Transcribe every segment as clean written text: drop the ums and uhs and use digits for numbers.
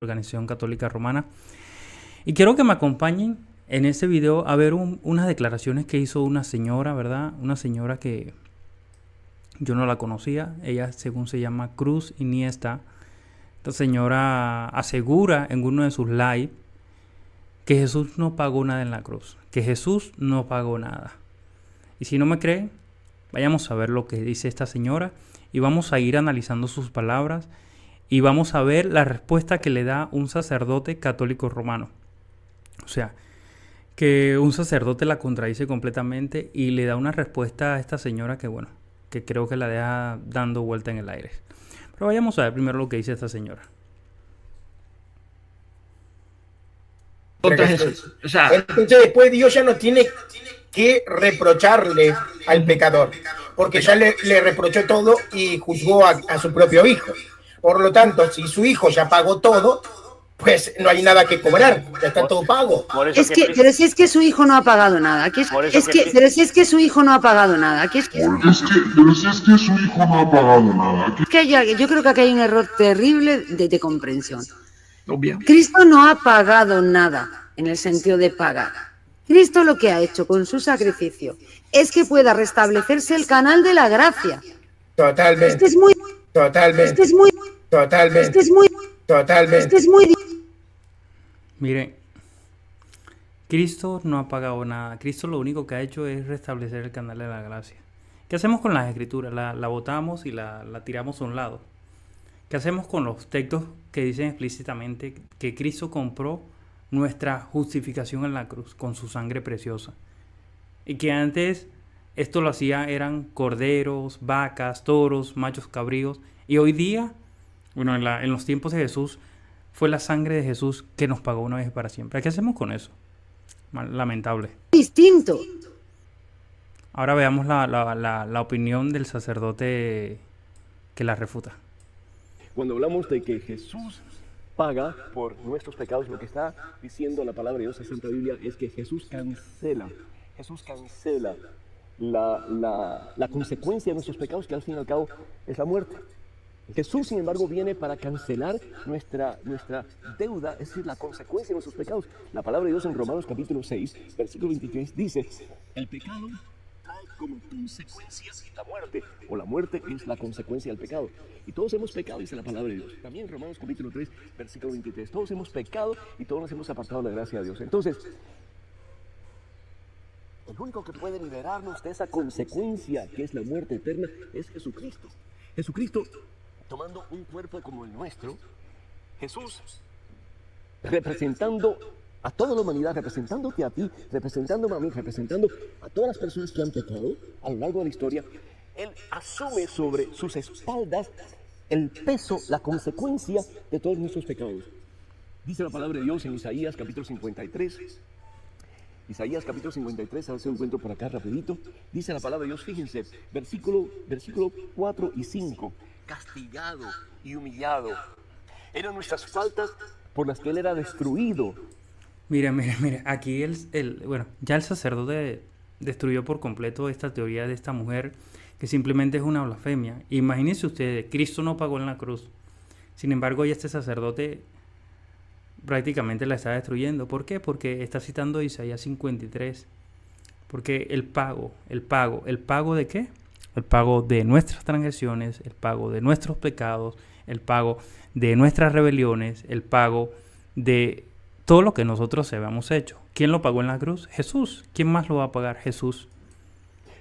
Organización Católica Romana. Y quiero que me acompañen en este video a ver unas declaraciones que hizo una señora, ¿verdad? Una señora que yo no la conocía. Ella, según se llama Cruz Iniesta. Esta señora asegura en uno de sus live que Jesús no pagó nada en la cruz. Que Jesús no pagó nada. Y si no me creen, vayamos a ver lo que dice esta señora y vamos a ir analizando sus palabras. Y vamos a ver la respuesta que le da un sacerdote católico romano. O sea, que un sacerdote la contradice completamente y le da una respuesta a esta señora que, bueno, que creo que la deja dando vuelta en el aire. Pero vayamos a ver primero lo que dice esta señora. Contra Jesús. O sea, entonces después Dios ya no tiene que reprocharle al pecador, porque ya le reprochó todo y juzgó a su propio hijo. Por lo tanto, si su hijo ya pagó todo, pues no hay nada que cobrar, ya está todo pago. Pero si es que su hijo no ha pagado nada. Pero si es que su hijo no ha pagado nada. Pero si es que su hijo no ha pagado nada. Yo creo que aquí hay un error terrible de comprensión. obvio. Cristo no ha pagado nada en el sentido de pagar. Cristo lo que ha hecho con su sacrificio es que pueda restablecerse el canal de la gracia. Totalmente. Este es muy... Totalmente. Este es muy... Totalmente. Este es muy... Totalmente. Este es muy... Miren, Cristo no ha pagado nada. Cristo lo único que ha hecho es restablecer el canal de la gracia. ¿Qué hacemos con las escrituras? La botamos y la tiramos a un lado. ¿Qué hacemos con los textos que dicen explícitamente que Cristo compró nuestra justificación en la cruz con su sangre preciosa? Y que antes esto lo hacía, eran corderos, vacas, toros, machos cabríos. Y hoy día, bueno, en los tiempos de Jesús, fue la sangre de Jesús que nos pagó una vez y para siempre. ¿Qué hacemos con eso? Lamentable. distinto. Ahora veamos la opinión del sacerdote que la refuta. Cuando hablamos de que Jesús paga por nuestros pecados, lo que está diciendo la palabra de Dios en la Santa Biblia es que Jesús cancela la consecuencia de nuestros pecados, que al fin y al cabo es la muerte. Jesús, sin embargo, viene para cancelar nuestra deuda, es decir, la consecuencia de nuestros pecados. La palabra de Dios en Romanos capítulo 6, versículo 23, dice: el pecado trae como consecuencia la muerte, o la muerte es la consecuencia del pecado. Y todos hemos pecado, dice la palabra de Dios. También en Romanos capítulo 3, versículo 23, todos hemos pecado y todos nos hemos apartado de la gracia de Dios. Entonces, el único que puede liberarnos de esa consecuencia, que es la muerte eterna, es Jesucristo. Jesucristo, tomando un cuerpo como el nuestro, Jesús representando a toda la humanidad, representándote a ti, representándome a mí, representando a todas las personas que han pecado a lo largo de la historia, Él asume sobre sus espaldas el peso, la consecuencia de todos nuestros pecados. Dice la palabra de Dios en Isaías capítulo 53. Isaías capítulo 53, a ver si lo encuentro por acá rapidito. Dice la palabra de Dios, fíjense, versículo 4 y 5. Castigado y humillado eran nuestras faltas por las que Él era destruido. Mira, aquí bueno, ya el sacerdote destruyó por completo esta teoría de esta mujer que simplemente es una blasfemia. Imagínense ustedes, Cristo no pagó en la cruz. Sin embargo, ya este sacerdote prácticamente la está destruyendo. ¿Por qué? Porque está citando Isaías 53. Porque el pago ¿de qué? El pago de nuestras transgresiones, el pago de nuestros pecados, el pago de nuestras rebeliones, el pago de todo lo que nosotros habíamos hecho. ¿Quién lo pagó en la cruz? Jesús. ¿Quién más lo va a pagar? Jesús.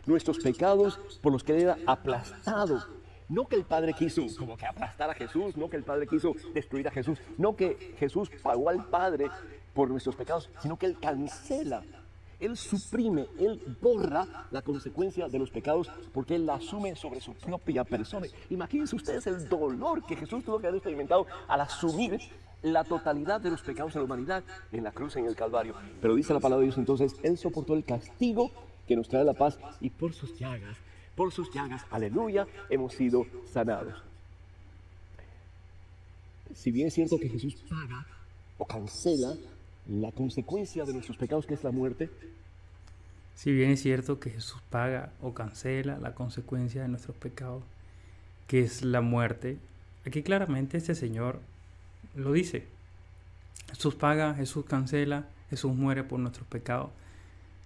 Nuestros pecados por los que Él era aplastado. No que el Padre quiso como que aplastar a Jesús, no que el Padre quiso destruir a Jesús, no que Jesús pagó al Padre por nuestros pecados, sino que Él cancela, Él suprime, Él borra la consecuencia de los pecados porque Él la asume sobre su propia persona. Imagínense ustedes el dolor que Jesús tuvo que haber experimentado al asumir la totalidad de los pecados de la humanidad en la cruz, en el Calvario. Pero dice la palabra de Dios entonces, Él soportó el castigo que nos trae la paz y por sus llagas, aleluya, hemos sido sanados. Si bien es cierto que Jesús paga o cancela la consecuencia de nuestros pecados, que es la muerte. Si bien es cierto que Jesús paga o cancela la consecuencia de nuestros pecados, que es la muerte, aquí claramente este Señor lo dice. Jesús paga, Jesús cancela, Jesús muere por nuestros pecados.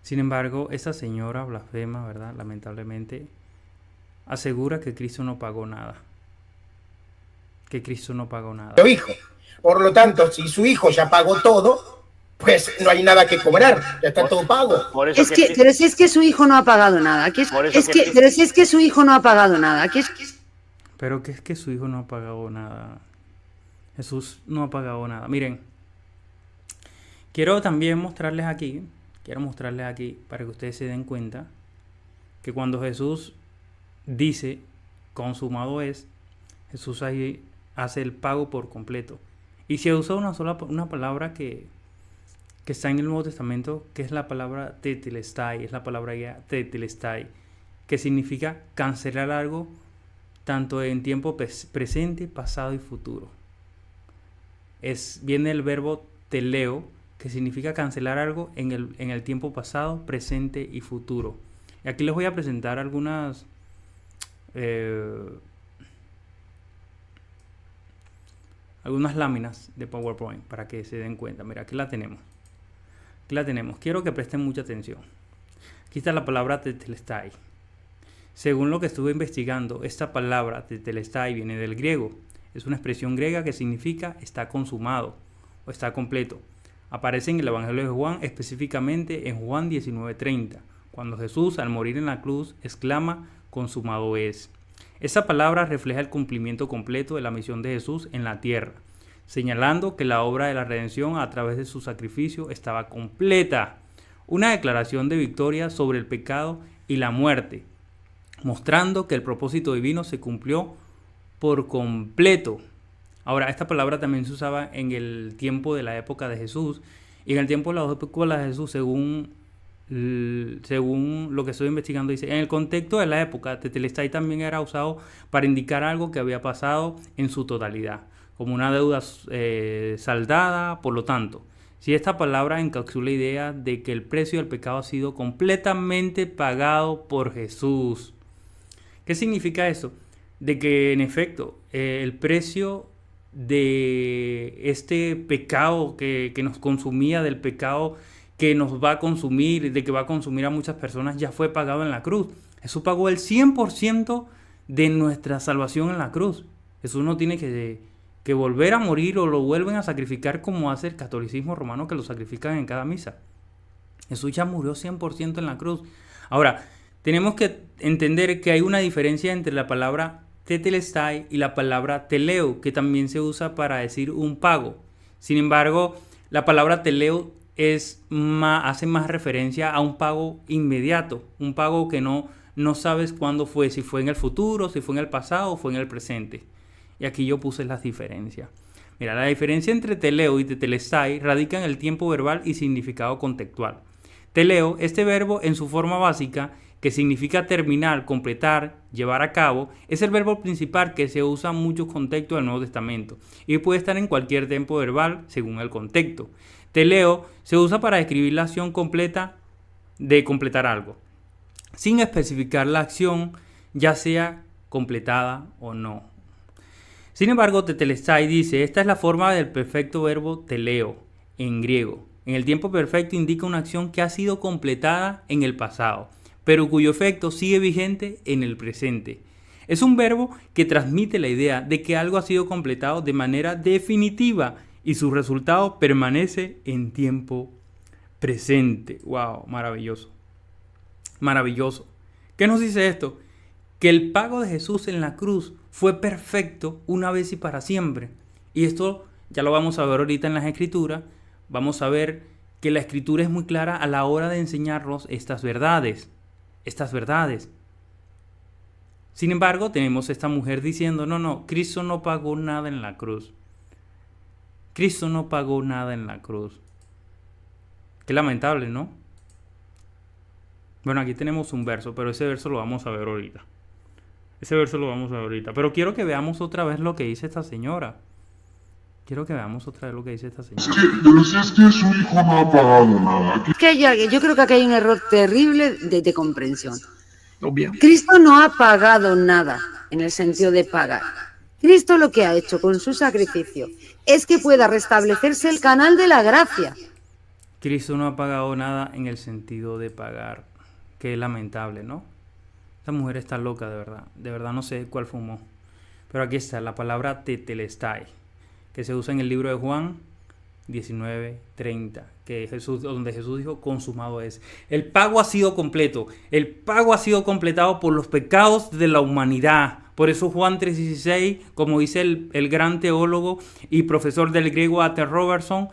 Sin embargo, esta señora blasfema, ¿verdad? Lamentablemente, asegura que Cristo no pagó nada. Que Cristo no pagó nada. Hijo. Por lo tanto, si su hijo ya pagó todo, pues no hay nada que cobrar, ya está todo pago. Pero si es que su hijo no ha pagado nada. Pero si es que su hijo no ha pagado nada. Pero que es que su hijo no ha pagado nada. Jesús no ha pagado nada. Miren, quiero mostrarles aquí para que ustedes se den cuenta que cuando Jesús dice consumado es, Jesús ahí hace el pago por completo. Y se usa una palabra que está en el Nuevo Testamento, que es la palabra tetelestai, es la palabra tetelestai, que significa cancelar algo tanto en tiempo presente, pasado y futuro. Viene el verbo teleo, que significa cancelar algo en el tiempo pasado, presente y futuro. Y aquí les voy a presentar algunas láminas de PowerPoint para que se den cuenta. Mira, aquí la tenemos. Quiero que presten mucha atención. Aquí está la palabra tetelestai. Según lo que estuve investigando, esta palabra tetelestai viene del griego. Es una expresión griega que significa está consumado o está completo. Aparece en el Evangelio de Juan, específicamente en Juan 19:30, cuando Jesús, al morir en la cruz, exclama, consumado es. Esa palabra refleja el cumplimiento completo de la misión de Jesús en la tierra, señalando que la obra de la redención a través de su sacrificio estaba completa. Una declaración de victoria sobre el pecado y la muerte, mostrando que el propósito divino se cumplió por completo. Ahora, esta palabra también se usaba en el tiempo de la época de Jesús. Y en el tiempo de la época de Jesús, según lo que estoy investigando, dice, en el contexto de la época, tetelestai también era usado para indicar algo que había pasado en su totalidad, como una deuda saldada. Por lo tanto, si esta palabra encapsula la idea de que el precio del pecado ha sido completamente pagado por Jesús. ¿Qué significa eso? De que en efecto el precio de este pecado que nos consumía, del pecado que nos va a consumir, de que va a consumir a muchas personas, ya fue pagado en la cruz. Jesús pagó el 100% de nuestra salvación en la cruz. Jesús no tiene que volver a morir o lo vuelven a sacrificar como hace el catolicismo romano, que lo sacrifican en cada misa. Jesús ya murió 100% en la cruz. Ahora, tenemos que entender que hay una diferencia entre la palabra tetelestai y la palabra teleo, que también se usa para decir un pago. Sin embargo, la palabra teleo hace más referencia a un pago inmediato, un pago que no sabes cuándo fue, si fue en el futuro, si fue en el pasado o fue en el presente. Y aquí yo puse las diferencias. Mira, la diferencia entre teleo y tetelestai radica en el tiempo verbal y significado contextual. Teleo, este verbo en su forma básica, que significa terminar, completar, llevar a cabo, es el verbo principal que se usa en muchos contextos del Nuevo Testamento y puede estar en cualquier tiempo verbal según el contexto. Teleo se usa para describir la acción completa de completar algo, sin especificar la acción, ya sea completada o no. Sin embargo, tetelestai dice, esta es la forma del perfecto verbo teleo en griego. En el tiempo perfecto indica una acción que ha sido completada en el pasado, pero cuyo efecto sigue vigente en el presente. Es un verbo que transmite la idea de que algo ha sido completado de manera definitiva y su resultado permanece en tiempo presente. ¡Wow! Maravilloso. Maravilloso. ¿Qué nos dice esto? Que el pago de Jesús en la cruz fue perfecto una vez y para siempre. Y esto ya lo vamos a ver ahorita en las Escrituras. Vamos a ver que la Escritura es muy clara a la hora de enseñarnos estas verdades. Sin embargo, tenemos esta mujer diciendo, no, Cristo no pagó nada en la cruz. Cristo no pagó nada en la cruz. Qué lamentable, ¿no? Bueno, aquí tenemos un verso, pero ese verso lo vamos a ver ahorita. Pero quiero que veamos otra vez lo que dice esta señora. Pero si es que su hijo no ha pagado nada. Yo creo que aquí hay un error terrible de comprensión. Obvio. Cristo no ha pagado nada en el sentido de pagar. Cristo lo que ha hecho con su sacrificio es que pueda restablecerse el canal de la gracia. Cristo no ha pagado nada en el sentido de pagar. Qué lamentable, ¿no? Esta mujer está loca, de verdad no sé cuál fumó. Pero aquí está la palabra tetelestai, que se usa en el libro de Juan 19:30, donde Jesús dijo, consumado es. El pago ha sido completo, el pago ha sido completado por los pecados de la humanidad. Por eso Juan 3:16, como dice el gran teólogo y profesor del griego A.T. Robertson,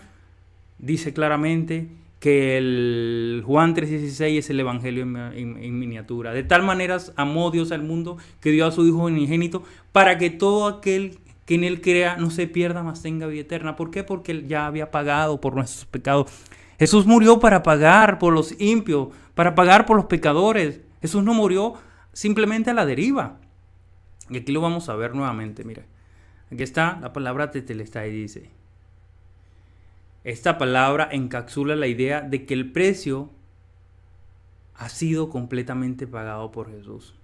dice claramente que el Juan 3:16 es el evangelio en miniatura. De tal manera amó Dios al mundo que dio a su Hijo unigénito para que todo aquel que en él crea no se pierda, mas tenga vida eterna. ¿Por qué? Porque él ya había pagado por nuestros pecados. Jesús murió para pagar por los impios, para pagar por los pecadores. Jesús no murió simplemente a la deriva. Y aquí lo vamos a ver nuevamente, mira. Aquí está la palabra tetelestai, dice. Esta palabra encapsula la idea de que el precio ha sido completamente pagado por Jesús.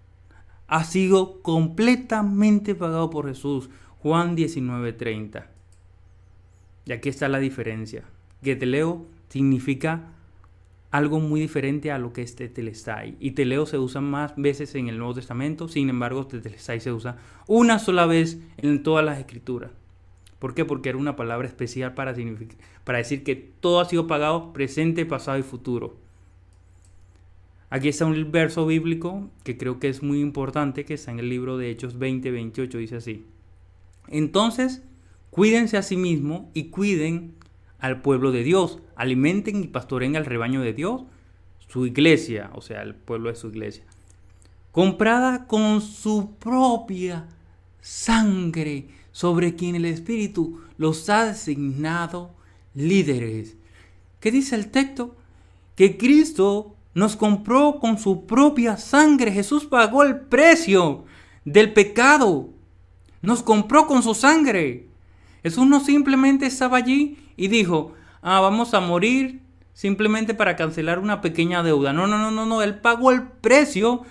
Ha sido completamente pagado por Jesús. Juan 19:30. Y aquí está la diferencia. Teteleo significa algo muy diferente a lo que es tetelestai. Y teleo se usa más veces en el Nuevo Testamento. Sin embargo, tetelestai se usa una sola vez en todas las Escrituras. ¿Por qué? Porque era una palabra especial para decir que todo ha sido pagado, presente, pasado y futuro. Aquí está un verso bíblico que creo que es muy importante, que está en el libro de Hechos 20:28, dice así. Entonces, cuídense a sí mismos y cuiden al pueblo de Dios. Alimenten y pastoreen al rebaño de Dios, su iglesia, o sea, el pueblo de su iglesia. Comprada con su propia sangre, sobre quien el Espíritu los ha designado líderes. ¿Qué dice el texto? Que Cristo nos compró con su propia sangre. Jesús pagó el precio del pecado. Nos compró con su sangre. Jesús no simplemente estaba allí y dijo, vamos a morir simplemente para cancelar una pequeña deuda. No. Él pagó el precio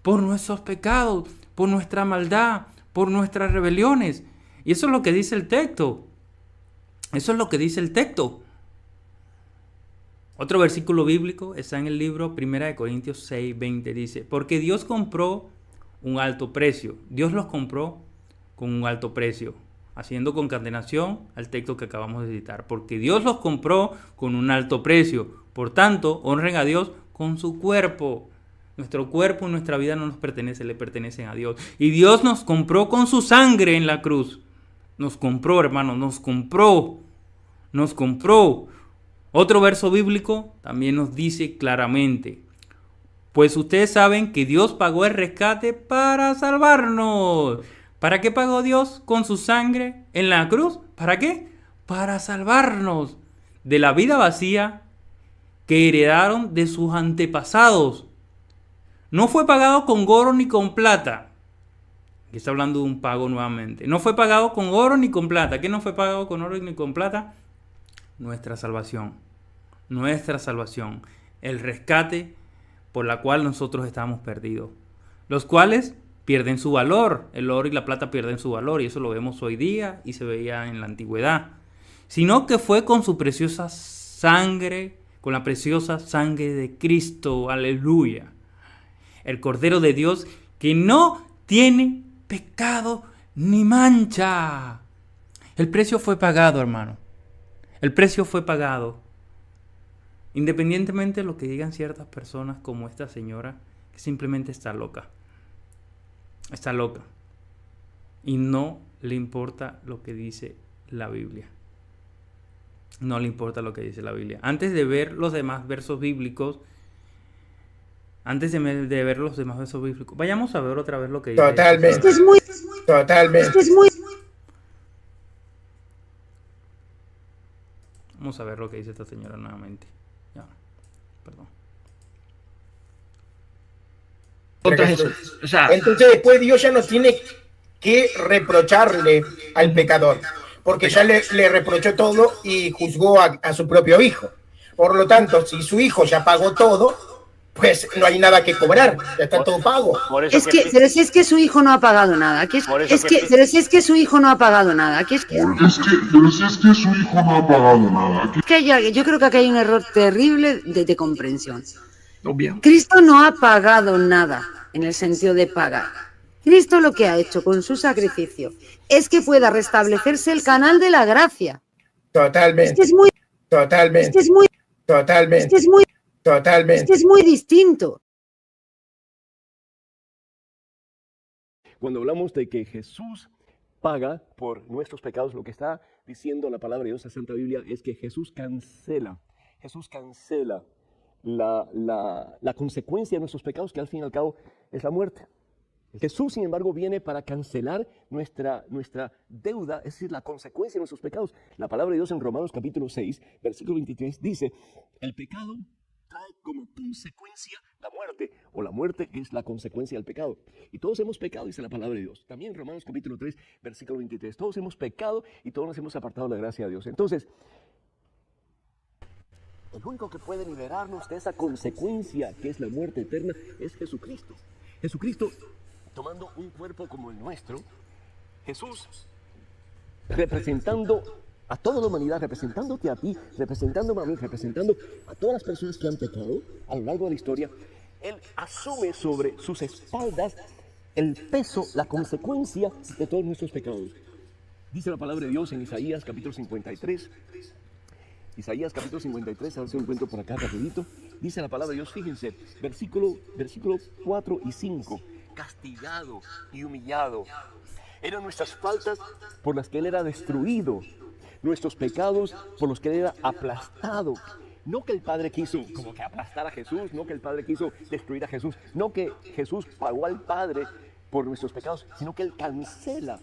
por nuestros pecados, por nuestra maldad, por nuestras rebeliones. Y eso es lo que dice el texto. Eso es lo que dice el texto. Otro versículo bíblico está en el libro 1 Corintios 6:20. Dice, porque Dios compró un alto precio. Dios los compró con un alto precio. Haciendo concatenación al texto que acabamos de citar. Porque Dios los compró con un alto precio. Por tanto, honren a Dios con su cuerpo. Nuestro cuerpo y nuestra vida no nos pertenece, le pertenecen a Dios. Y Dios nos compró con su sangre en la cruz. Nos compró, hermano, nos compró. Otro verso bíblico también nos dice claramente, pues ustedes saben que Dios pagó el rescate para salvarnos. ¿Para qué pagó Dios con su sangre en la cruz? ¿Para qué? Para salvarnos de la vida vacía que heredaron de sus antepasados. No fue pagado con oro ni con plata. Aquí está hablando de un pago nuevamente. No fue pagado con oro ni con plata. ¿Qué no fue pagado con oro ni con plata? Nuestra salvación. Nuestra salvación. El rescate por la cual nosotros estamos perdidos. Los cuales pierden su valor. El oro y la plata pierden su valor. Y eso lo vemos hoy día y se veía en la antigüedad. Sino que fue con su preciosa sangre, con la preciosa sangre de Cristo. Aleluya. El Cordero de Dios que no tiene pecado ni mancha. El precio fue pagado, hermano. El precio fue pagado. Independientemente de lo que digan ciertas personas como esta señora, que simplemente está loca. Está loca. Y no le importa lo que dice la Biblia. No le importa lo que dice la Biblia. Antes de ver los demás versos bíblicos, vayamos a ver otra vez lo que dice. Totalmente. Vamos a ver lo que dice esta señora nuevamente. Ya, perdón. O sea, entonces después Dios ya no tiene que reprocharle al pecador, porque ya le reprochó todo y juzgó a su propio hijo. Por lo tanto, si su hijo ya pagó todo, pues no hay nada que cobrar, ya está todo pago. Por eso Pero si es que su hijo no ha pagado nada. Pero si es que su hijo no ha pagado nada. Pero si es que su hijo no ha pagado nada. Yo creo que aquí hay un error terrible de comprensión. Obvio. Cristo no ha pagado nada en el sentido de pagar. Cristo lo que ha hecho con su sacrificio es que pueda restablecerse el canal de la gracia. Totalmente. Es muy distinto. Cuando hablamos de que Jesús paga por nuestros pecados, lo que está diciendo la palabra de Dios, la Santa Biblia, es que Jesús cancela la consecuencia de nuestros pecados, que al fin y al cabo es la muerte. Jesús, sin embargo, viene para cancelar nuestra deuda, es decir, la consecuencia de nuestros pecados. La palabra de Dios en Romanos capítulo 6, versículo 23, dice, el pecado trae como consecuencia la muerte, o la muerte es la consecuencia del pecado. Y todos hemos pecado, dice la palabra de Dios. También en Romanos capítulo 3, versículo 23, todos hemos pecado y todos nos hemos apartado de la gracia de Dios. Entonces, el único que puede liberarnos de esa consecuencia que es la muerte eterna es Jesucristo. Jesucristo, tomando un cuerpo como el nuestro, Jesús representando a toda la humanidad, representándote a ti, representándome a mí, representando a todas las personas que han pecado a lo largo de la historia, Él asume sobre sus espaldas el peso, la consecuencia de todos nuestros pecados. Dice la palabra de Dios en Isaías capítulo 53, Isaías capítulo 53, a ver si lo encuentro por acá rapidito. Dice la palabra de Dios, fíjense, versículo 4 y 5. Castigado y humillado. Eran nuestras faltas por las que Él era destruido, nuestros pecados por los que Él era aplastado. No que el Padre quiso como que aplastar a Jesús, no que el Padre quiso destruir a Jesús, no que Jesús pagó al Padre por nuestros pecados, sino que Él cancela,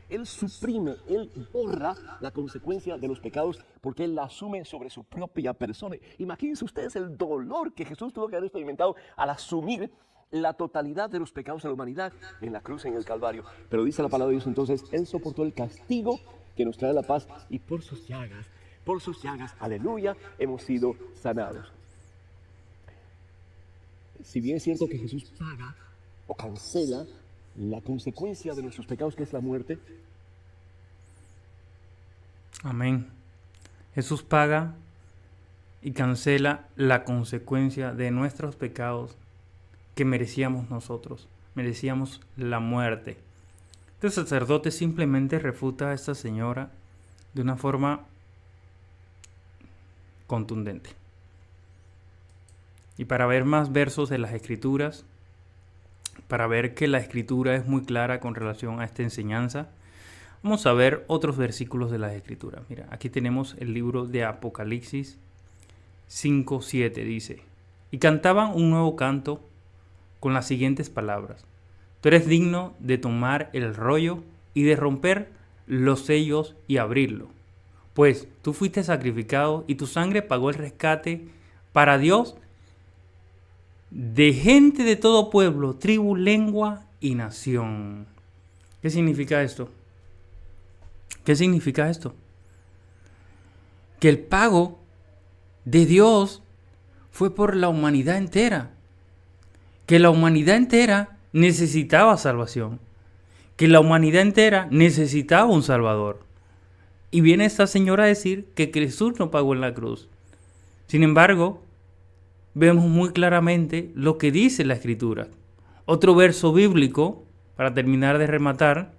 Él suprime, Él borra la consecuencia de los pecados porque Él la asume sobre su propia persona. Imagínense ustedes el dolor que Jesús tuvo que haber experimentado al asumir la totalidad de los pecados de la humanidad en la cruz, en el Calvario. Pero dice la palabra de Dios entonces, Él soportó el castigo que nos trae la paz y por sus llagas, aleluya, hemos sido sanados. Si bien es cierto que Jesús paga o cancela la consecuencia de nuestros pecados, que es la muerte. Amén. Jesús paga y cancela la consecuencia de nuestros pecados que merecíamos nosotros. Merecíamos la muerte. El sacerdote simplemente refuta a esta señora de una forma contundente. Y para ver más versos de las Escrituras, para ver que la Escritura es muy clara con relación a esta enseñanza, vamos a ver otros versículos de las Escrituras. Mira, aquí tenemos el libro de Apocalipsis 5:7, dice: y cantaban un nuevo canto con las siguientes palabras: tú eres digno de tomar el rollo y de romper los sellos y abrirlo, pues tú fuiste sacrificado y tu sangre pagó el rescate para Dios de gente de todo pueblo, tribu, lengua y nación. ¿Qué significa esto? ¿Qué significa esto? Que el pago de Dios fue por la humanidad entera. Que la humanidad entera necesitaba salvación. Que la humanidad entera necesitaba un Salvador. Y viene esta señora a decir que Jesús no pagó en la cruz. Sin embargo, vemos muy claramente lo que dice la Escritura. Otro verso bíblico, para terminar de rematar,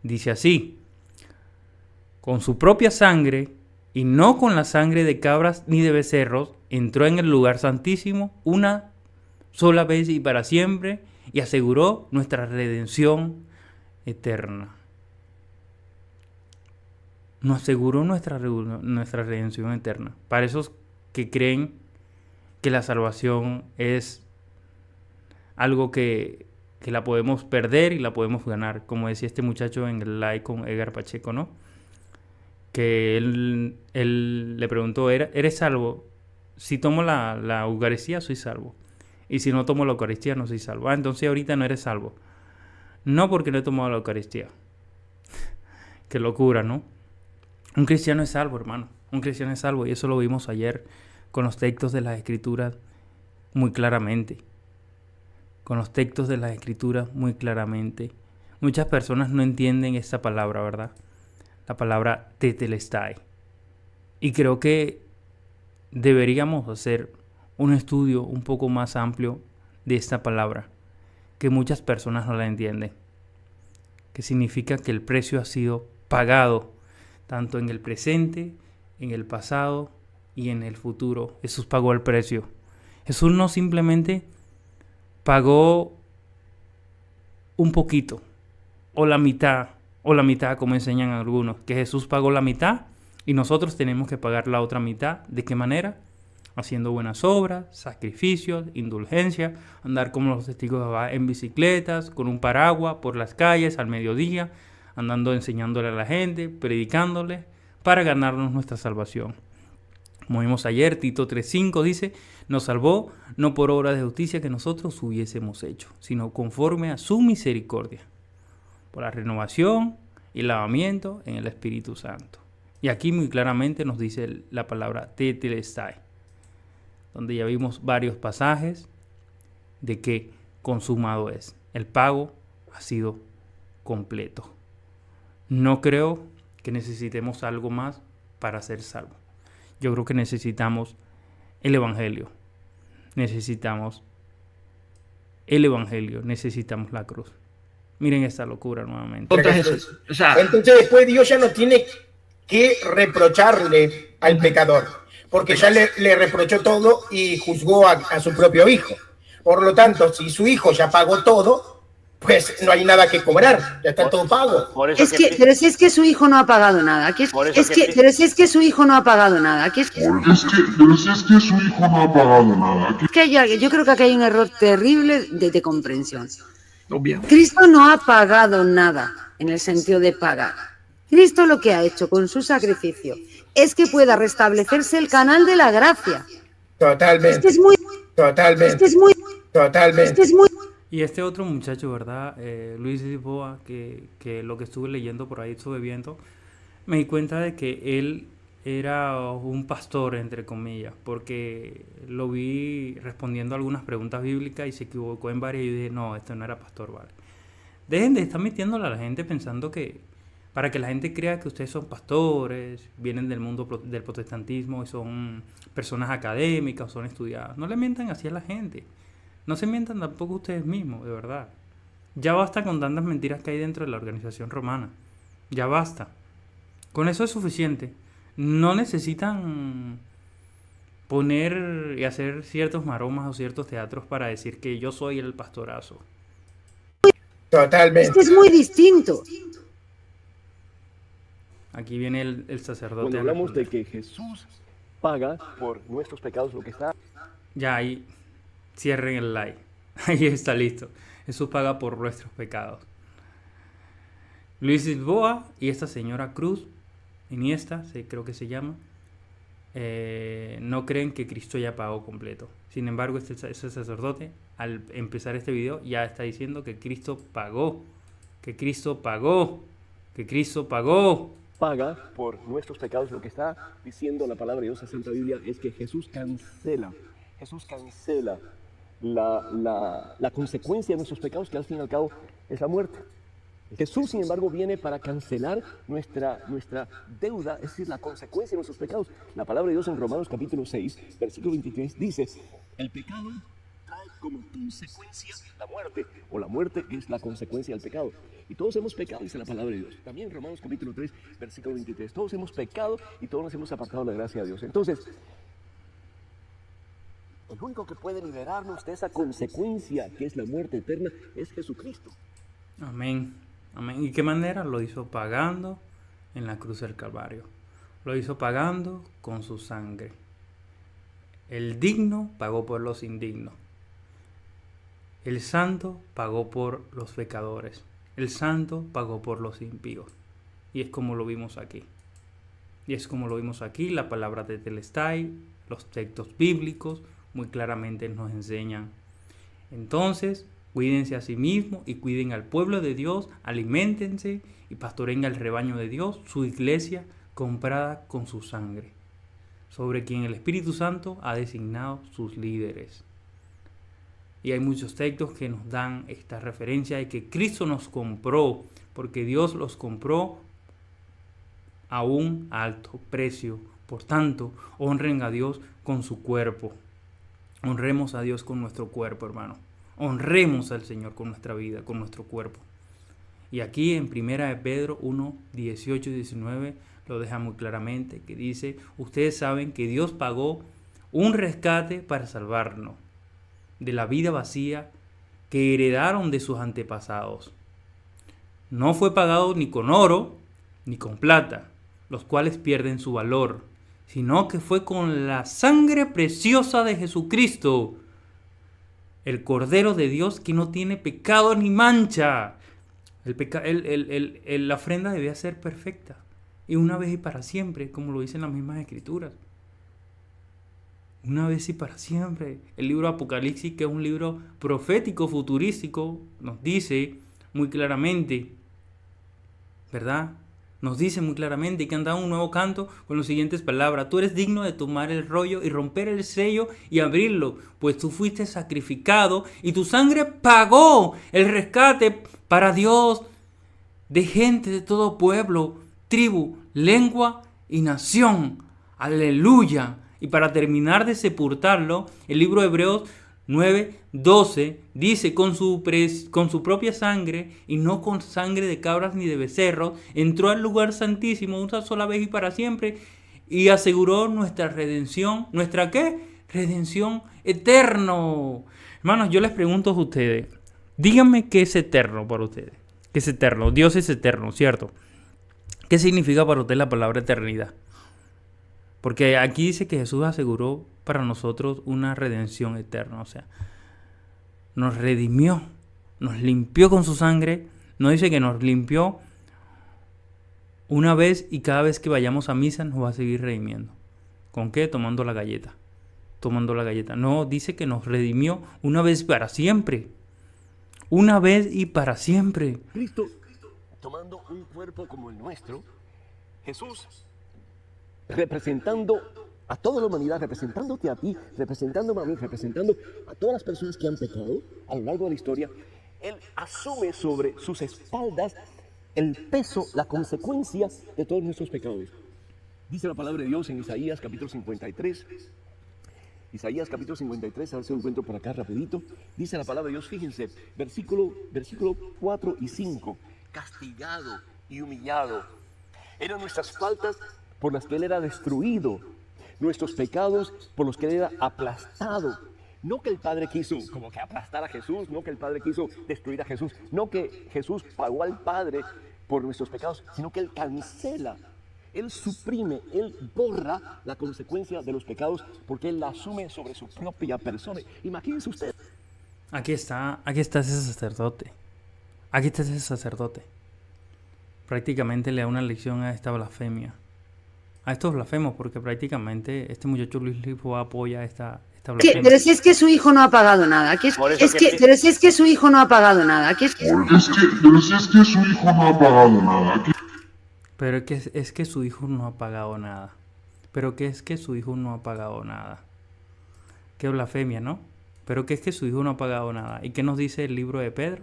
dice así: con su propia sangre, y no con la sangre de cabras ni de becerros, entró en el lugar santísimo una sola vez y para siempre, y aseguró nuestra redención eterna. Nos aseguró nuestra redención eterna. Para esos que creen que la salvación es algo que la podemos perder y la podemos ganar, como decía este muchacho en el live con Edgar Pacheco, ¿no? Que él le preguntó: ¿eres salvo? Si tomo la Eucaristía, soy salvo. Y si no tomo la Eucaristía, no soy salvo. Entonces ahorita no eres salvo. No, porque no he tomado la Eucaristía. Qué locura, ¿no? Un cristiano es salvo, hermano. Un cristiano es salvo. Y eso lo vimos ayer con los textos de las Escrituras muy claramente, con los textos de las Escrituras muy claramente. Muchas personas no entienden esta palabra, ¿verdad? La palabra tetelestai. Y creo que deberíamos hacer un estudio un poco más amplio de esta palabra, que muchas personas no la entienden, que significa que el precio ha sido pagado, tanto en el presente, en el pasado y en el futuro. Jesús pagó el precio. Jesús no simplemente pagó un poquito, o la mitad como enseñan algunos, que Jesús pagó la mitad y nosotros tenemos que pagar la otra mitad. ¿De qué manera? Haciendo buenas obras, sacrificios, indulgencia, andar como los testigos de Jehová en bicicletas, con un paraguas por las calles al mediodía, andando enseñándole a la gente, predicándole, para ganarnos nuestra salvación. Como vimos ayer, Tito 3:5 dice, nos salvó no por obra de justicia que nosotros hubiésemos hecho, sino conforme a su misericordia, por la renovación y lavamiento en el Espíritu Santo. Y aquí muy claramente nos dice la palabra tetelestai, donde ya vimos varios pasajes de que consumado es. El pago ha sido completo. No creo que necesitemos algo más para ser salvos. Yo creo que necesitamos el Evangelio. Necesitamos el Evangelio. Necesitamos la cruz. Miren esta locura nuevamente. Contra Jesús. O sea, Entonces después Dios ya no tiene que reprocharle al pecador, porque ya le reprochó todo y juzgó a su propio hijo. Por lo tanto, si su hijo ya pagó todo, pues no hay nada que cobrar, ya está todo pago. Por eso Pero si es que su hijo no ha pagado nada. Pero si es que su hijo no ha pagado nada. Pero si es que su hijo no ha pagado nada. Yo creo que aquí hay un error terrible de comprensión. obvio. Cristo no ha pagado nada en el sentido de pagar. Cristo lo que ha hecho con su sacrificio es que pueda restablecerse el canal de la gracia. Totalmente. Totalmente. Totalmente. Y este otro muchacho, ¿verdad? Luis Lisboa, que lo que estuve leyendo por ahí, estuve viendo, me di cuenta de que él era un pastor, entre comillas, porque lo vi respondiendo a algunas preguntas bíblicas y se equivocó en varias y yo dije, no, esto no era pastor, vale. Dejen de estar metiéndole a la gente pensando que, para que la gente crea que ustedes son pastores, vienen del mundo del protestantismo y son personas académicas o son estudiadas. No le mientan así a la gente. No se mientan tampoco ustedes mismos, de verdad. Ya basta con tantas mentiras que hay dentro de la organización romana. Ya basta. Con eso es suficiente. No necesitan poner y hacer ciertos maromas o ciertos teatros para decir que yo soy el pastorazo. Totalmente. Es muy distinto. Aquí viene el sacerdote. Cuando a hablamos de responder. que Jesús paga por nuestros pecados, lo que está... Ya ahí, cierren el like. Ahí está listo. Jesús paga por nuestros pecados. Luis Lisboa y esta señora Cruz, Iniesta, creo que se llama, no creen que Cristo ya pagó completo. Sin embargo, este sacerdote, al empezar este video, ya está diciendo que Cristo pagó. Que Cristo pagó. Que Cristo pagó. Paga por nuestros pecados. Lo que está diciendo la palabra de Dios, la Santa Biblia, es que Jesús cancela la consecuencia de nuestros pecados, que al fin y al cabo es la muerte. Jesús, sin embargo, viene para cancelar nuestra deuda, es decir, la consecuencia de nuestros pecados. La palabra de Dios en Romanos capítulo 6, versículo 23, dice, el pecado trae como consecuencia la muerte, o la muerte es la consecuencia del pecado. Y todos hemos pecado, dice la palabra de Dios. También en Romanos capítulo 3, versículo 23, todos hemos pecado y todos nos hemos apartado de la gracia de Dios. Entonces, el único que puede liberarnos de esa consecuencia, que es la muerte eterna, es Jesucristo. Amén. Amén. ¿Y qué manera? Lo hizo pagando en la cruz del Calvario. Lo hizo pagando con su sangre. El digno pagó por los indignos. El santo pagó por los pecadores. El santo pagó por los impíos. Y es como lo vimos aquí. Y es como lo vimos aquí. La palabra de tetelestai, los textos bíblicos muy claramente nos enseñan. Entonces, cuídense a sí mismos y cuiden al pueblo de Dios, aliméntense y pastoreen al rebaño de Dios, su iglesia comprada con su sangre, sobre quien el Espíritu Santo ha designado sus líderes. Y hay muchos textos que nos dan esta referencia de que Cristo nos compró, porque Dios los compró a un alto precio. Por tanto, honren a Dios con su cuerpo. Honremos a Dios con nuestro cuerpo, hermano. Honremos al Señor con nuestra vida, con nuestro cuerpo. Y aquí en 1 de Pedro 1, 18 y 19 lo deja muy claramente, que dice, ustedes saben que Dios pagó un rescate para salvarnos de la vida vacía que heredaron de sus antepasados. No fue pagado ni con oro ni con plata, los cuales pierden su valor, sino que fue con la sangre preciosa de Jesucristo, el Cordero de Dios que no tiene pecado ni mancha. La ofrenda debía ser perfecta y una vez y para siempre, como lo dicen las mismas escrituras. Una vez y para siempre. El libro Apocalipsis, que es un libro profético, futurístico, nos dice muy claramente, ¿verdad? Nos dice muy claramente que han dado un nuevo canto con las siguientes palabras. Tú eres digno de tomar el rollo y romper el sello y abrirlo, pues tú fuiste sacrificado y tu sangre pagó el rescate para Dios de gente de todo pueblo, tribu, lengua y nación. Aleluya. Y para terminar de sepultarlo, el libro de Hebreos 9:12 dice, con su propia sangre y no con sangre de cabras ni de becerros, entró al lugar santísimo una sola vez y para siempre y aseguró nuestra redención. ¿Nuestra qué? Redención eterno. Hermanos, yo les pregunto a ustedes, díganme qué es eterno para ustedes. ¿Qué es eterno? Dios es eterno, ¿cierto? ¿Qué significa para usted la palabra eternidad? Porque aquí dice que Jesús aseguró para nosotros una redención eterna. O sea, nos redimió, nos limpió con su sangre. No dice que nos limpió una vez y cada vez que vayamos a misa nos va a seguir redimiendo. ¿Con qué? Tomando la galleta. Tomando la galleta. No, dice que nos redimió una vez para siempre. Una vez y para siempre. Cristo, tomando un cuerpo como el nuestro, Jesús representando a toda la humanidad, representándote a ti, representándome a mí, representando a todas las personas que han pecado a lo largo de la historia, Él asume sobre sus espaldas el peso, la consecuencia de todos nuestros pecados. Dice la palabra de Dios en Isaías capítulo 53. Isaías capítulo 53, a ver si lo encuentro por acá rapidito. Dice la palabra de Dios, fíjense, versículo 4 y 5. Castigado y humillado eran nuestras faltas por las que Él era destruido, nuestros pecados por los que Él era aplastado. No que el Padre quiso como que aplastar a Jesús, no que el Padre quiso destruir a Jesús, no que Jesús pagó al Padre por nuestros pecados, sino que Él cancela, Él suprime, Él borra la consecuencia de los pecados porque Él la asume sobre su propia persona. Imagínense usted. Aquí está ese sacerdote. Aquí está ese sacerdote. Prácticamente le da una lección a esta blasfemia. A estos blasfemos, porque prácticamente este muchacho Luis Lisboa apoya esta blasfemia. Pero si es que su hijo no ha pagado nada. Pero si es que su hijo no ha pagado nada. Pero si es que su hijo no ha pagado nada. Pero es que su hijo no ha pagado nada. Pero que es que su hijo no ha pagado nada. Qué blasfemia, ¿no? Pero que es que su hijo no ha pagado nada. ¿Y qué nos dice el libro de Pedro?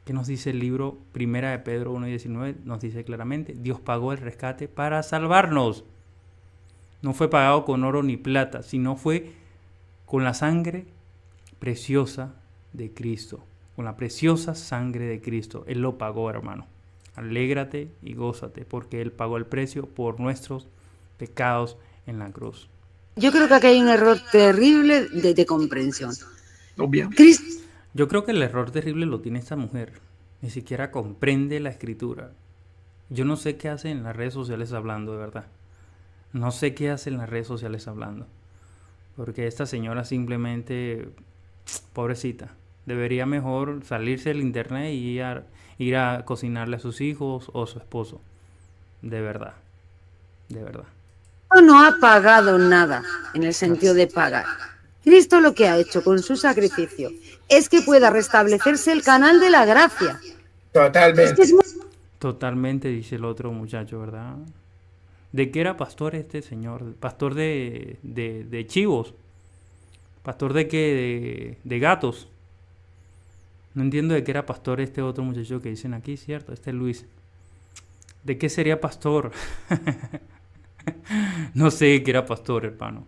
¿Qué nos dice el libro 1 de Pedro 1:19? Nos dice claramente, Dios pagó el rescate para salvarnos. No fue pagado con oro ni plata, sino fue con la sangre preciosa de Cristo. Con la preciosa sangre de Cristo. Él lo pagó, hermano. Alégrate y gózate, porque Él pagó el precio por nuestros pecados en la cruz. Yo creo que aquí hay un error terrible de comprensión. Obvio. Yo creo que el error terrible lo tiene esta mujer. Ni siquiera comprende la escritura. Yo no sé qué hace en las redes sociales hablando, de verdad. No sé qué hace en las redes sociales hablando. Porque esta señora simplemente, pobrecita, debería mejor salirse del internet y ir a cocinarle a sus hijos o a su esposo. De verdad. De verdad. No ha pagado nada en el sentido de pagar. Cristo lo que ha hecho con su sacrificio es que pueda restablecerse el canal de la gracia. Totalmente. Totalmente, dice el otro muchacho, ¿verdad? ¿De qué era pastor este señor? Pastor de chivos. ¿Pastor de qué? De gatos. No entiendo de qué era pastor este otro muchacho que dicen aquí, ¿cierto? Este es Luis. ¿De qué sería pastor? No sé qué era pastor, hermano.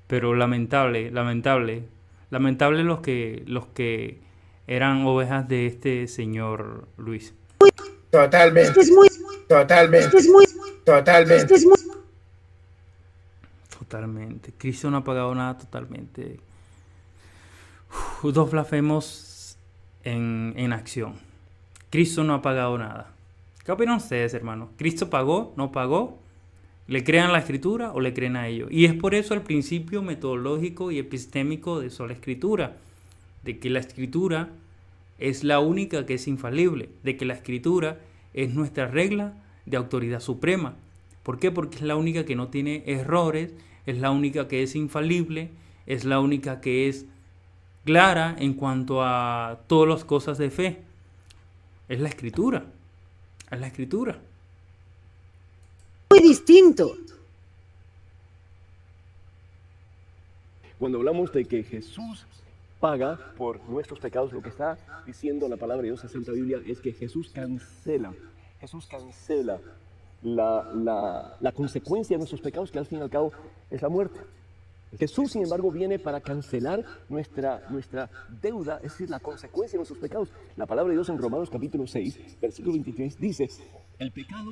Pero lamentable, lamentable. Lamentable los que eran ovejas de este señor Luis. Totalmente. Esto es muy, Totalmente. esto es muy, Totalmente. esto es muy. Totalmente. Cristo no ha pagado nada totalmente. Dos blasfemos en acción. Cristo no ha pagado nada. ¿Qué opinan ustedes, hermanos? ¿Cristo pagó? ¿No pagó? ¿Le crean la escritura o le creen a ellos? Y es por eso el principio metodológico y epistémico de sola escritura. De que la escritura es la única que es infalible. De que la escritura es nuestra regla de autoridad suprema. ¿Por qué? Porque es la única que no tiene errores, es la única que es infalible, es la única que es clara en cuanto a todas las cosas de fe. Es la escritura. Es la escritura. Muy distinto. Cuando hablamos de que Jesús paga por nuestros pecados, lo que está diciendo la palabra de Dios en Santa Biblia es que Jesús cancela la consecuencia de nuestros pecados, que al fin y al cabo es la muerte. Jesús, sin embargo, viene para cancelar nuestra deuda, es decir, la consecuencia de nuestros pecados. La palabra de Dios en Romanos capítulo 6, versículo 23 dice: el pecado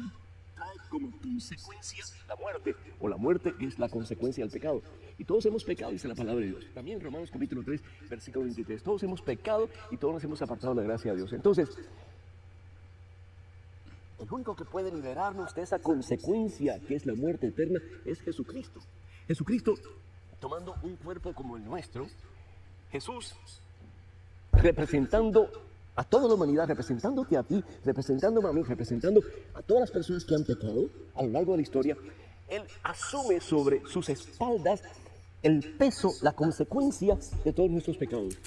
trae como consecuencia la muerte, o la muerte es la consecuencia del pecado. Y todos hemos pecado, dice la palabra de Dios. También en Romanos capítulo 3, versículo 23, todos hemos pecado y todos nos hemos apartado de la gracia de Dios. Entonces, el único que puede liberarnos de esa consecuencia que es la muerte eterna es Jesucristo. Jesucristo, tomando un cuerpo como el nuestro, Jesús representando a toda la humanidad, representándote a ti, representándome a mí, representando a todas las personas que han pecado a lo largo de la historia, Él asume sobre sus espaldas el peso, la consecuencia de todos nuestros pecados.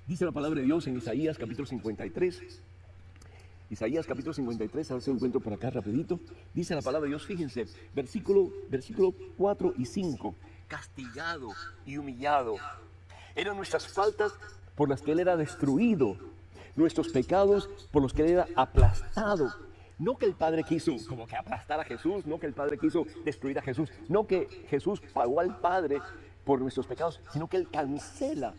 Dice la palabra de Dios en Isaías capítulo 53. Isaías capítulo 53, a ver si lo encuentro por acá rapidito. Dice la palabra de Dios, fíjense, versículo 4 y 5. Castigado y humillado eran nuestras faltas por las que Él era destruido, nuestros pecados por los que Él era aplastado. No que el Padre quiso como que aplastar a Jesús, no que el Padre quiso destruir a Jesús, no que Jesús pagó al Padre por nuestros pecados, sino que Él cancela,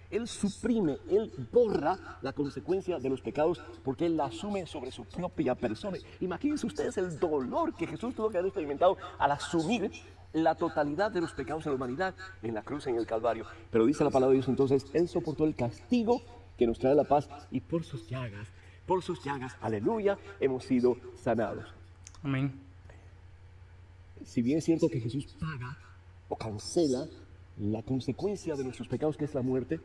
Él suprime, Él borra la consecuencia de los pecados porque Él la asume sobre su propia persona. Imagínense ustedes el dolor que Jesús tuvo que haber experimentado al asumir la totalidad de los pecados de la humanidad en la cruz, en el Calvario. Pero dice la palabra de Dios entonces, Él soportó el castigo que nos trae la paz y por sus llagas, aleluya, hemos sido sanados. Amén. Si bien es cierto que Jesús paga o cancela la consecuencia de nuestros pecados, que es la muerte.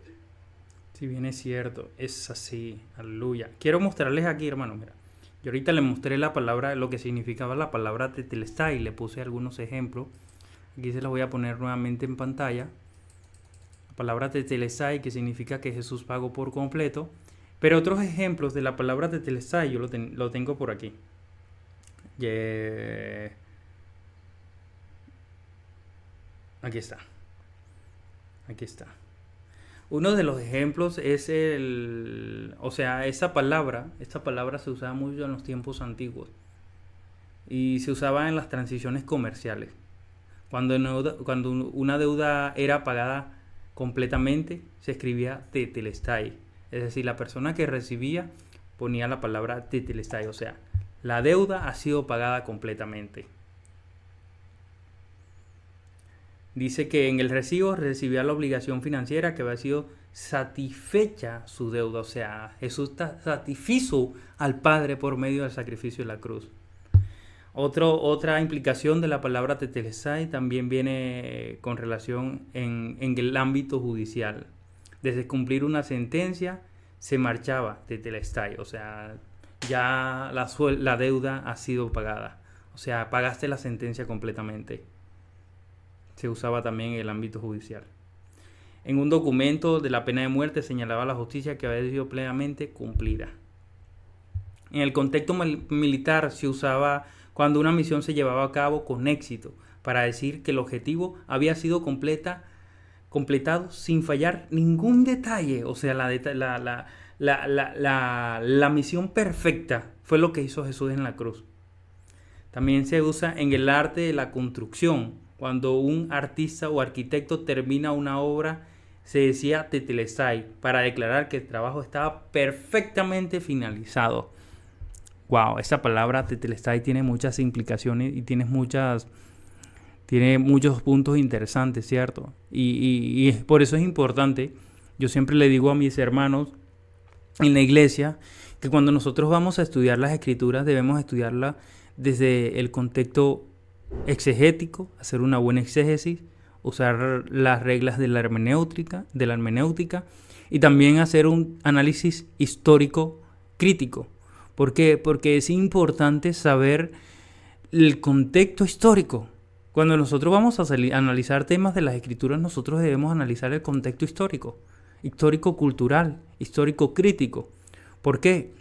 Si bien es cierto, es así, aleluya. Quiero mostrarles aquí, hermano, mira. Yo ahorita les mostré la palabra, lo que significaba la palabra tetelestai, le puse algunos ejemplos. Aquí se los voy a poner nuevamente en pantalla. La palabra tetelestai, que significa que Jesús pagó por completo. Pero otros ejemplos de la palabra tetelestai, yo lo tengo por aquí. Aquí está. Aquí está. Uno de los ejemplos es esta palabra se usaba mucho en los tiempos antiguos y se usaba en las transiciones comerciales. Cuando una deuda era pagada completamente, se escribía tetelestai. Es decir, la persona que recibía ponía la palabra tetelestai, o sea, la deuda ha sido pagada completamente. Dice que en el recibo recibía la obligación financiera que había sido satisfecha su deuda. O sea, Jesús satisfizo al Padre por medio del sacrificio de la cruz. Otra implicación de la palabra tetelestai también viene con relación en el ámbito judicial. Desde cumplir una sentencia se marchaba tetelestai. O sea, ya la deuda ha sido pagada. O sea, pagaste la sentencia completamente. Se usaba también en el ámbito judicial. En un documento de la pena de muerte señalaba la justicia que había sido plenamente cumplida. En el contexto militar se usaba cuando una misión se llevaba a cabo con éxito, para decir que el objetivo había sido completado sin fallar ningún detalle. O sea, la misión perfecta fue lo que hizo Jesús en la cruz. También se usa en el arte de la construcción. Cuando un artista o arquitecto termina una obra, se decía tetelestai, para declarar que el trabajo estaba perfectamente finalizado. Wow, esa palabra tetelestai tiene muchas implicaciones y tiene muchos puntos interesantes, ¿cierto? Y por eso es importante. Yo siempre le digo a mis hermanos en la iglesia que cuando nosotros vamos a estudiar las escrituras debemos estudiarlas desde el contexto exegético, hacer una buena exégesis, usar las reglas de la hermenéutica y también hacer un análisis histórico crítico. ¿Por qué? Porque es importante saber el contexto histórico. Cuando nosotros vamos a analizar temas de las escrituras, nosotros debemos analizar el contexto histórico-cultural, histórico-crítico. ¿Por qué?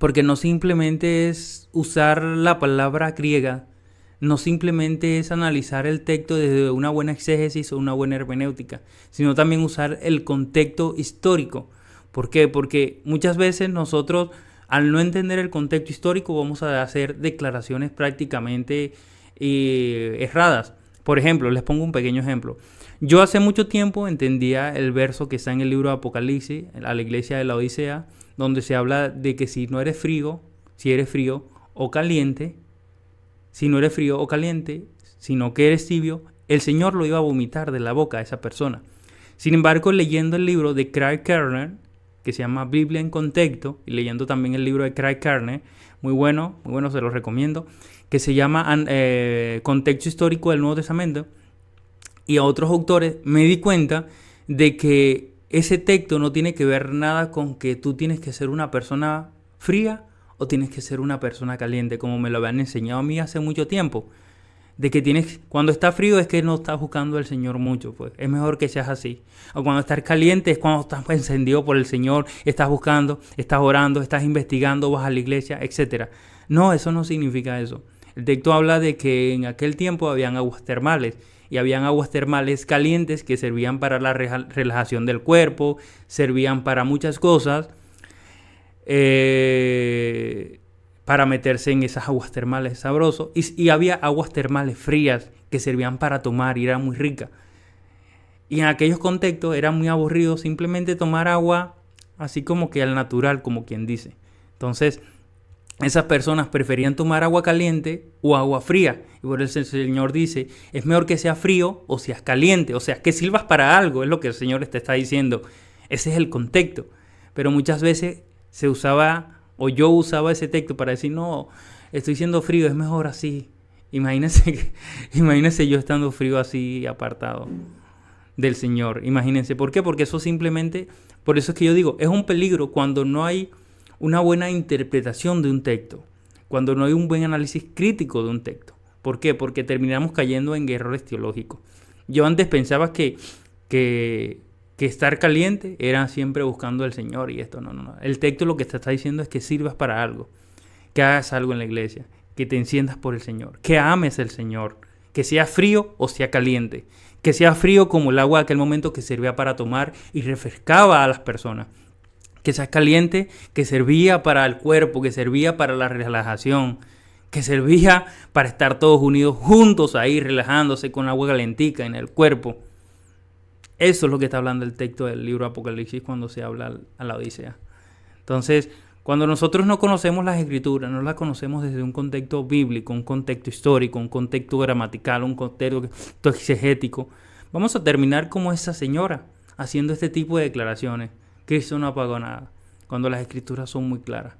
Porque no simplemente es usar la palabra griega, no simplemente es analizar el texto desde una buena exégesis o una buena hermenéutica, sino también usar el contexto histórico. ¿Por qué? Porque muchas veces nosotros, al no entender el contexto histórico, vamos a hacer declaraciones prácticamente erradas. Por ejemplo, les pongo un pequeño ejemplo. Yo hace mucho tiempo entendía el verso que está en el libro de Apocalipsis, a la iglesia de la Odisea, donde se habla de que si eres frío o caliente, sino que eres tibio, el Señor lo iba a vomitar de la boca a esa persona. Sin embargo, leyendo el libro de Craig Kernel, que se llama Biblia en Contexto, y leyendo también el libro de Craig Kernel, muy bueno, se los recomiendo, que se llama Contexto Histórico del Nuevo Testamento, y a otros autores, me di cuenta de que ese texto no tiene que ver nada con que tú tienes que ser una persona fría o tienes que ser una persona caliente, como me lo habían enseñado a mí hace mucho tiempo. De que cuando estás frío es que no estás buscando al Señor mucho, pues es mejor que seas así. O cuando estás caliente es cuando estás encendido por el Señor, estás buscando, estás orando, estás investigando, vas a la iglesia, etc. No, eso no significa eso. El texto habla de que en aquel tiempo habían aguas termales, y habían aguas termales calientes que servían para la relajación del cuerpo, servían para muchas cosas, para meterse en esas aguas termales sabrosos, y había aguas termales frías que servían para tomar y eran muy ricas. Y en aquellos contextos era muy aburrido simplemente tomar agua así como que al natural, como quien dice. Entonces, esas personas preferían tomar agua caliente o agua fría. Y por eso el Señor dice, es mejor que sea frío o seas caliente. O sea, que sirvas para algo, es lo que el Señor te está diciendo. Ese es el contexto. Pero muchas veces se usaba, o yo usaba ese texto para decir, no, estoy siendo frío, es mejor así. Imagínense yo estando frío así, apartado del Señor. Imagínense. ¿Por qué? Porque eso simplemente, por eso es que yo digo, es un peligro cuando no hay una buena interpretación de un texto, cuando no hay un buen análisis crítico de un texto. ¿Por qué? Porque terminamos cayendo en errores teológicos. Yo antes pensaba que estar caliente era siempre buscando al Señor y esto. No. El texto lo que te está diciendo es que sirvas para algo, que hagas algo en la iglesia, que te enciendas por el Señor, que ames al Señor, que sea frío o sea caliente, que sea frío como el agua de aquel momento que servía para tomar y refrescaba a las personas. Que sea caliente, que servía para el cuerpo, que servía para la relajación, que servía para estar todos unidos juntos ahí, relajándose con agua calentica en el cuerpo. Eso es lo que está hablando el texto del libro Apocalipsis cuando se habla a la Odisea. Entonces, cuando nosotros no conocemos las Escrituras, no las conocemos desde un contexto bíblico, un contexto histórico, un contexto gramatical, un contexto exegético, vamos a terminar como esa señora, haciendo este tipo de declaraciones. Cristo no apagó nada, cuando las Escrituras son muy claras.